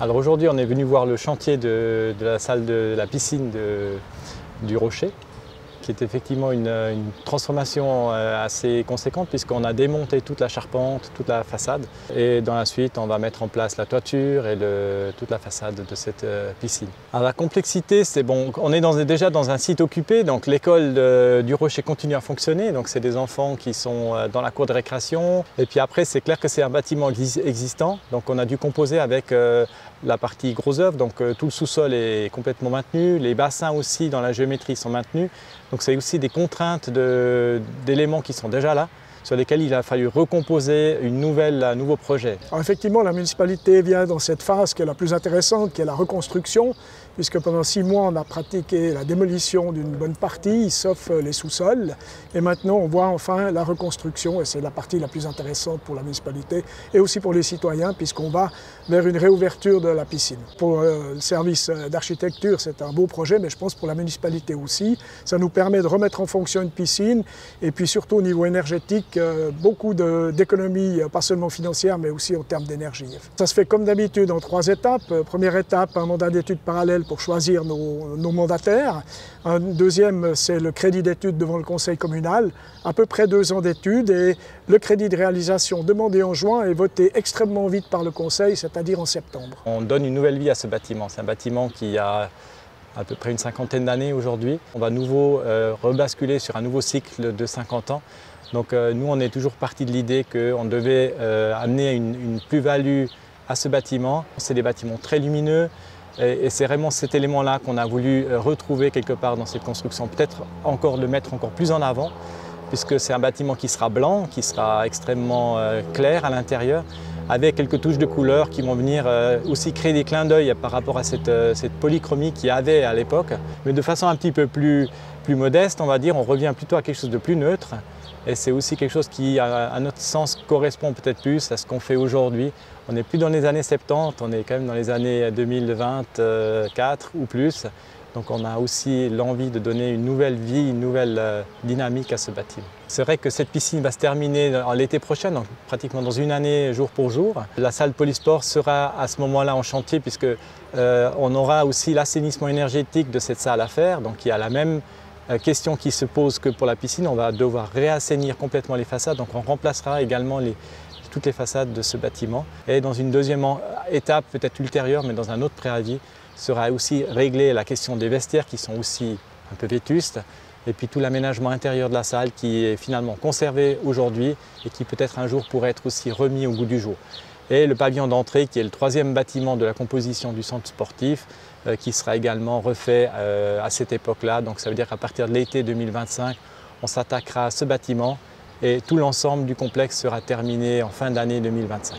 Alors aujourd'hui, on est venu voir le chantier de la salle de la piscine du Rocher, qui est effectivement une transformation assez conséquente puisqu'on a démonté toute la charpente, toute la façade. Et dans la suite, on va mettre en place la toiture et toute la façade de cette piscine. Alors la complexité, c'est bon, on est déjà dans un site occupé, donc l'école du Rocher continue à fonctionner. Donc c'est des enfants qui sont dans la cour de récréation. Et puis après, c'est clair que c'est un bâtiment existant. Donc on a dû composer avec la partie gros œuvre, donc tout le sous-sol est complètement maintenu. Les bassins aussi dans la géométrie sont maintenus. Donc c'est aussi des contraintes d'éléments qui sont déjà là, sur lesquels il a fallu recomposer un nouveau projet. Alors effectivement, la municipalité vient dans cette phase qui est la plus intéressante, qui est la reconstruction, puisque pendant 6 mois, on a pratiqué la démolition d'une bonne partie, sauf les sous-sols. Et maintenant, on voit enfin la reconstruction, et c'est la partie la plus intéressante pour la municipalité, et aussi pour les citoyens, puisqu'on va vers une réouverture de la piscine. Pour le service d'architecture, c'est un beau projet, mais je pense pour la municipalité aussi. Ça nous permet de remettre en fonction une piscine, et puis surtout au niveau énergétique, beaucoup d'économies, pas seulement financières, mais aussi en termes d'énergie. Ça se fait comme d'habitude en 3 étapes. Première étape, un mandat d'études parallèle pour choisir nos mandataires. Un deuxième, c'est le crédit d'études devant le conseil communal, à peu près 2 ans d'études, et le crédit de réalisation demandé en juin est voté extrêmement vite par le conseil, c'est-à-dire en septembre. On donne une nouvelle vie à ce bâtiment. C'est un bâtiment qui a à peu près une 50aine d'années aujourd'hui. On va nouveau rebasculer sur un nouveau cycle de 50 ans. Donc nous, on est toujours parti de l'idée qu'on devait amener une plus-value à ce bâtiment. C'est des bâtiments très lumineux et c'est vraiment cet élément-là qu'on a voulu retrouver quelque part dans cette construction. Peut-être encore le mettre encore plus en avant, puisque c'est un bâtiment qui sera blanc, qui sera extrêmement clair à l'intérieur, avec quelques touches de couleurs qui vont venir aussi créer des clins d'œil par rapport à cette polychromie qu'il y avait à l'époque. Mais de façon un petit peu plus modeste, on va dire, on revient plutôt à quelque chose de plus neutre. Et c'est aussi quelque chose qui, à notre sens, correspond peut-être plus à ce qu'on fait aujourd'hui. On n'est plus dans les années 70, on est quand même dans les années 2024 ou plus. Donc on a aussi l'envie de donner une nouvelle vie, une nouvelle dynamique à ce bâtiment. C'est vrai que cette piscine va se terminer l'été prochain, donc pratiquement dans une année, jour pour jour. La salle Polysport sera à ce moment-là en chantier puisque on aura aussi l'assainissement énergétique de cette salle à faire. Donc il y a la même question qui se pose que pour la piscine, on va devoir réassainir complètement les façades, donc on remplacera également toutes les façades de ce bâtiment. Et dans une deuxième étape, peut-être ultérieure, mais dans un autre préavis, sera aussi réglée la question des vestiaires qui sont aussi un peu vétustes, et puis tout l'aménagement intérieur de la salle qui est finalement conservé aujourd'hui et qui peut-être un jour pourrait être aussi remis au goût du jour. Et le pavillon d'entrée qui est le 3e bâtiment de la composition du centre sportif qui sera également refait à cette époque-là. Donc ça veut dire qu'à partir de l'été 2025, on s'attaquera à ce bâtiment et tout l'ensemble du complexe sera terminé en fin d'année 2025.